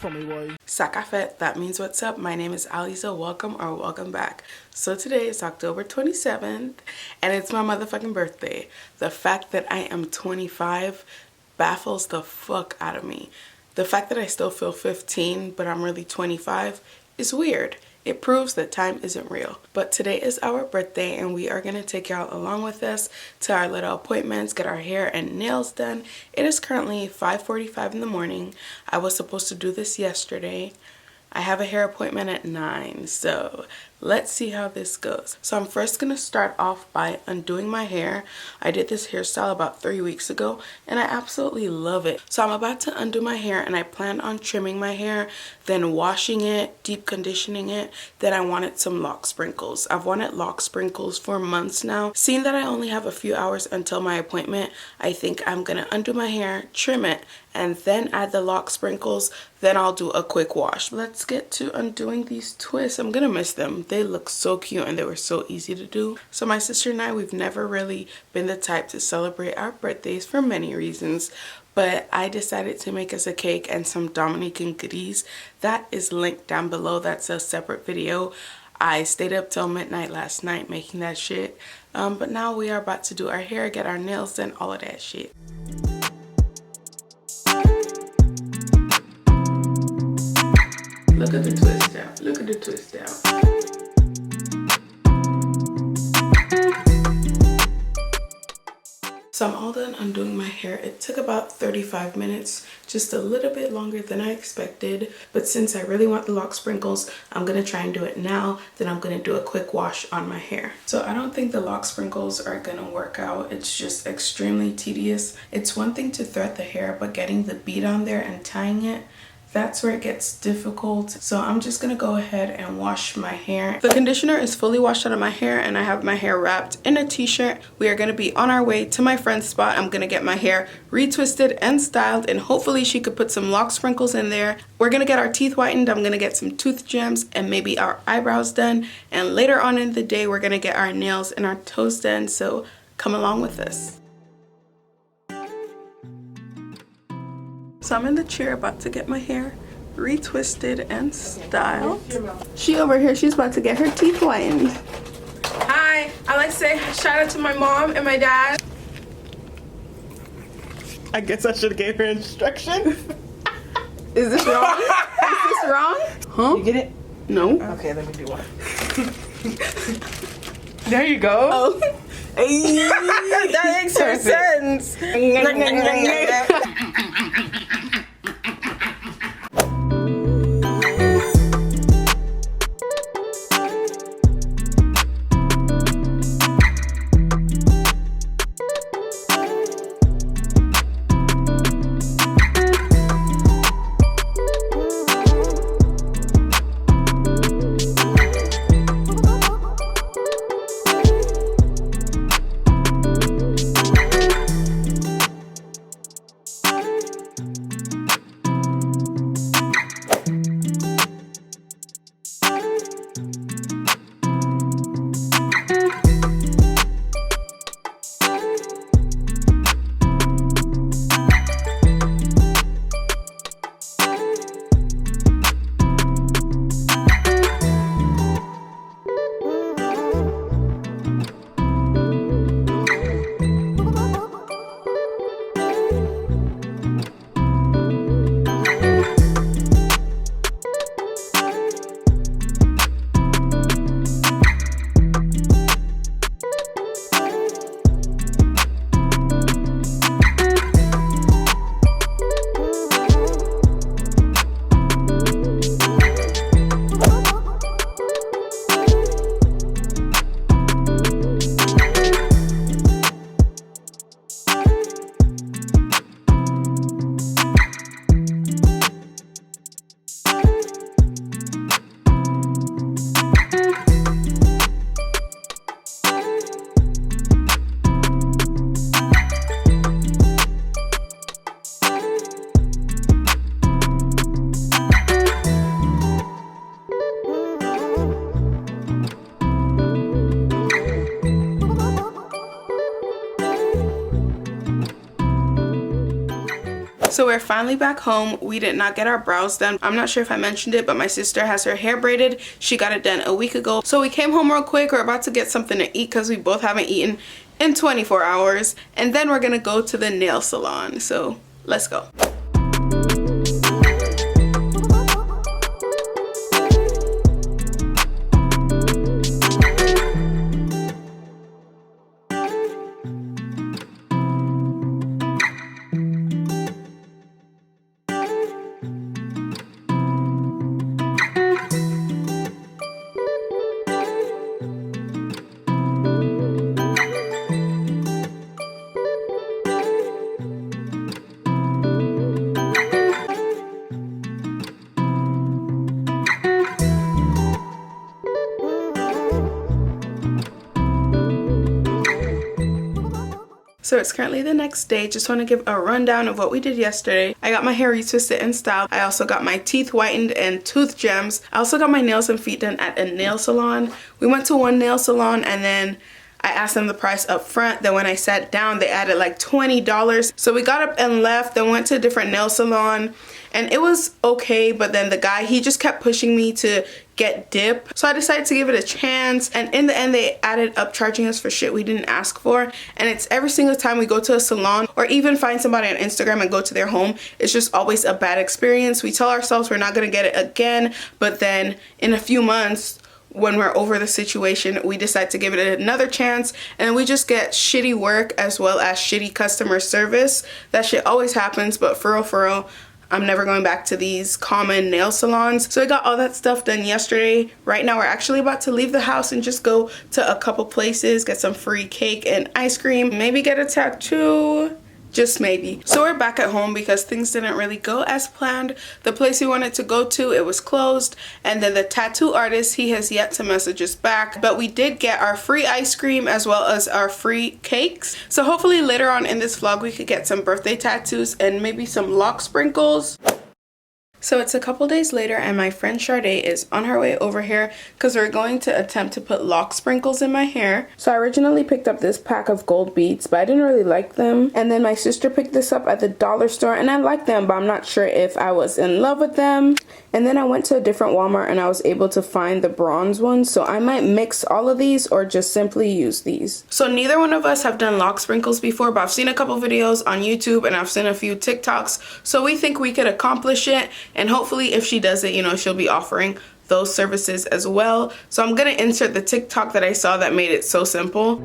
for me, boy. Sakafet, that means what's up. My name is Aliza. Welcome or welcome back. So today is October 27th and it's my motherfucking birthday. The fact that I am 25 baffles the fuck out of me. The fact that I still feel 15 but I'm really 25 is weird. It proves that time isn't real. But today is our birthday and we are going to take y'all along with us to our little appointments, get our hair and nails done. It is currently 5:45 in the morning. I was supposed to do this yesterday. I have a hair appointment at 9, so let's see how this goes. So I'm first going to start off by undoing my hair. I did this hairstyle about 3 weeks ago and I absolutely love it. So I'm about to undo my hair and I plan on trimming my hair, then washing it, deep conditioning it. Then I wanted some lock sprinkles. I've wanted lock sprinkles for months now. Seeing that I only have a few hours until my appointment, I think I'm going to undo my hair, trim it, and then add the lock sprinkles. Then I'll do a quick wash. Let's get to undoing these twists. I'm gonna miss them. They look so cute and they were so easy to do. So my sister and I, we've never really been the type to celebrate our birthdays for many reasons, but I decided to make us a cake and some Dominican goodies. That is linked down below. That's a separate video. I stayed up till midnight last night making that shit. But now we are about to do our hair, get our nails done, all of that shit. Look at the twist out. Look at the twist out. So I'm all done undoing my hair. It took about 35 minutes, just a little bit longer than I expected. But since I really want the lock sprinkles, I'm gonna try and do it now. Then I'm gonna do a quick wash on my hair. So I don't think the lock sprinkles are gonna work out. It's just extremely tedious. It's one thing to thread the hair, but getting the bead on there and tying it, that's where it gets difficult. So I'm just gonna go ahead and wash my hair. The conditioner is fully washed out of my hair and I have my hair wrapped in a t-shirt. We are gonna be on our way to my friend's spot. I'm gonna get my hair retwisted and styled and hopefully she could put some lock sprinkles in there. We're gonna get our teeth whitened. I'm gonna get some tooth gems and maybe our eyebrows done. And later on in the day, we're gonna get our nails and our toes done. So come along with us. So I'm in the chair about to get my hair retwisted and styled. She over here, she's about to get her teeth whitened. Hi, I'd like to say shout out to my mom and my dad. I guess I should have gave her instructions. Is this wrong? Is this wrong? Huh? You get it? No. Okay, let me do one. There you go. Oh. That makes her sense. So we're finally back home. We did not get our brows done. I'm not sure if I mentioned it, but my sister has her hair braided. She got it done a week ago. So we came home real quick. We're about to get something to eat because we both haven't eaten in 24 hours. And then we're gonna go to the nail salon. So let's go. So it's currently the next day. Just want to give a rundown of what we did yesterday. I got my hair retwisted and styled. I also got my teeth whitened and tooth gems. I also got my nails and feet done at a nail salon. We went to one nail salon and then I asked them the price up front. Then when I sat down, they added like $20. So we got up and left, then went to a different nail salon. And it was okay, but then the guy, he just kept pushing me to get dip. So I decided to give it a chance. And in the end, they added up charging us for shit we didn't ask for. And it's every single time we go to a salon or even find somebody on Instagram and go to their home, it's just always a bad experience. We tell ourselves we're not gonna get it again, but then in a few months, when we're over the situation, we decide to give it another chance, and we just get shitty work as well as shitty customer service. That shit always happens, but for real, I'm never going back to these common nail salons. So I got all that stuff done yesterday. Right now we're actually about to leave the house and just go to a couple places, get some free cake and ice cream, maybe get a tattoo. Just maybe. So we're back at home because things didn't really go as planned. The place we wanted to go to, it was closed. And then the tattoo artist, he has yet to message us back. But we did get our free ice cream as well as our free cakes. So hopefully later on in this vlog, we could get some birthday tattoos and maybe some lock sprinkles. So it's a couple days later and my friend Sade is on her way over here because we're going to attempt to put lock sprinkles in my hair. So I originally picked up this pack of gold beads, but I didn't really like them. And then my sister picked this up at the dollar store and I liked them, but I'm not sure if I was in love with them. And then I went to a different Walmart and I was able to find the bronze ones. So I might mix all of these or just simply use these. So neither one of us have done lock sprinkles before, but I've seen a couple videos on YouTube and I've seen a few TikToks. So we think we could accomplish it. And hopefully if she does it, you know, she'll be offering those services as well. So I'm gonna insert the TikTok that I saw that made it so simple.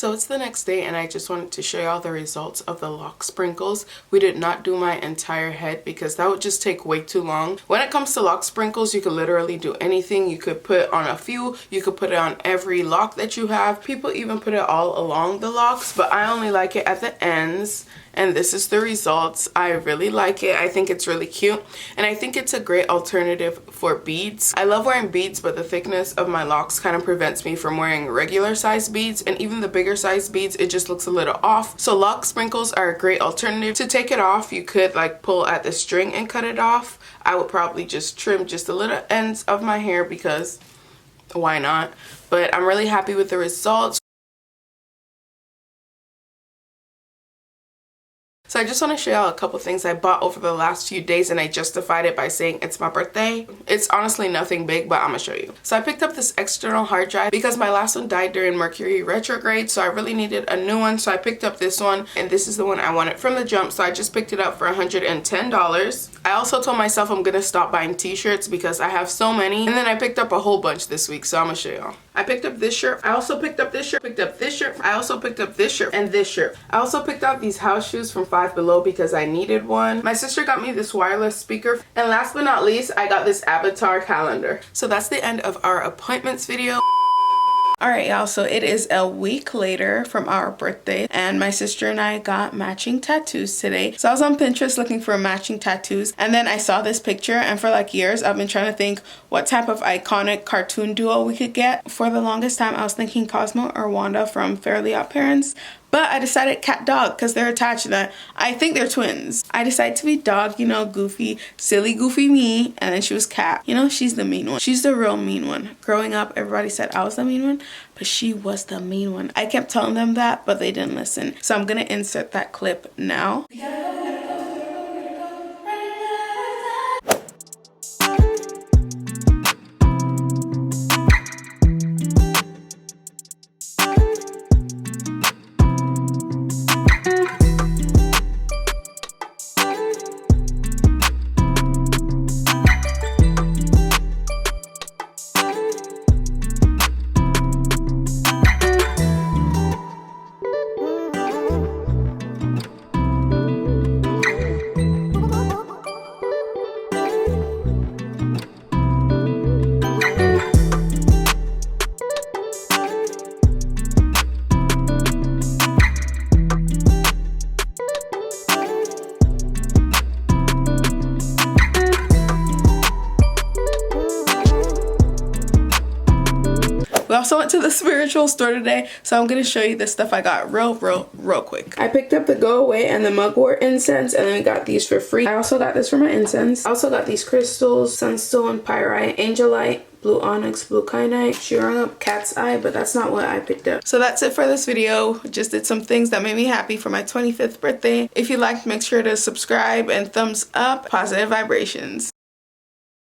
So it's the next day and I just wanted to show y'all the results of the lock sprinkles. We did not do my entire head because that would just take way too long. When it comes to lock sprinkles, you could literally do anything. You could put on a few, you could put it on every lock that you have. People even put it all along the locks, but I only like it at the ends. And this is the results. I really like it. I think it's really cute. And I think it's a great alternative for beads. I love wearing beads, but the thickness of my locks kind of prevents me from wearing regular size beads. And even the bigger size beads, it just looks a little off. So lock sprinkles are a great alternative. To take it off, you could like pull at the string and cut it off. I would probably just trim just the little ends of my hair because why not? But I'm really happy with the results. So I just want to show y'all a couple things I bought over the last few days and I justified it by saying it's my birthday. It's honestly nothing big, but I'm gonna show you. So I picked up this external hard drive because my last one died during Mercury retrograde, so I really needed a new one. So I picked up this one and this is the one I wanted from the jump. So I just picked it up for $110. I also told myself I'm gonna stop buying t-shirts because I have so many. And then I picked up a whole bunch this week, so I'm gonna show y'all. I picked up this shirt. I also picked up this shirt, picked up this shirt. I also picked up this shirt and this shirt. I also picked out these house shoes from Five Below because I needed one. My sister got me this wireless speaker. And last but not least, I got this avatar calendar. So that's the end of our appointments video. Alright y'all, so it is a week later from our birthday and my sister and I got matching tattoos today. So I was on Pinterest looking for matching tattoos and then I saw this picture and for like years I've been trying to think what type of iconic cartoon duo we could get. For the longest time I was thinking Cosmo or Wanda from Fairly Odd Parents, But I decided cat dog because they're attached and I think they're twins. I decided to be dog, you know, goofy, silly goofy me, and then she was cat. You know, she's the mean one. She's the real mean one. Growing up, everybody said I was the mean one, but she was the mean one. I kept telling them that, but they didn't listen. So I'm gonna insert that clip now. We also went to the spiritual store today, so I'm gonna show you the stuff I got real quick. I picked up the Go Away and the Mugwort incense, and then we got these for free. I also got this for my incense. I also got these crystals, sunstone, pyrite, angelite, blue onyx, blue kyanite. She rung up cat's eye, but that's not what I picked up. So that's it for this video. Just did some things that made me happy for my 25th birthday. If you liked, make sure to subscribe and thumbs up. Positive vibrations.